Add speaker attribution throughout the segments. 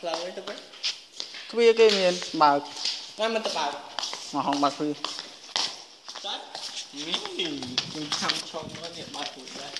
Speaker 1: lâu ấy tôi biết
Speaker 2: Khuya cái miền bạc
Speaker 1: ngay mình tập bài
Speaker 2: mà không bạc khuya
Speaker 1: chết mình chăm trong nó niệm bài tuổi đây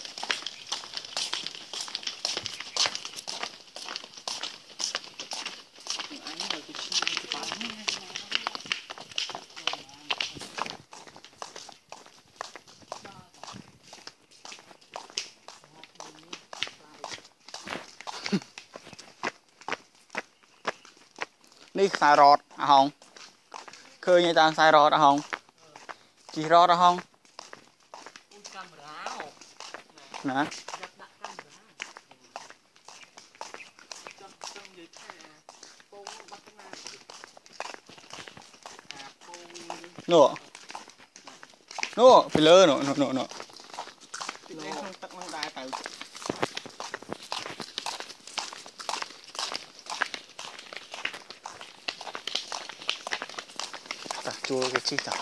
Speaker 2: đi xài rọt à không khơi như ta xài rọt à không chỉ rọt à không nè nổ nổ phải lơ nổ nổ nổ nổ ta chua cái chi ta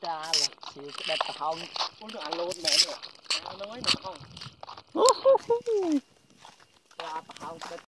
Speaker 1: ta là thì đẹp không muốn được ăn luôn mẹ nữa nói được không ra không đẹp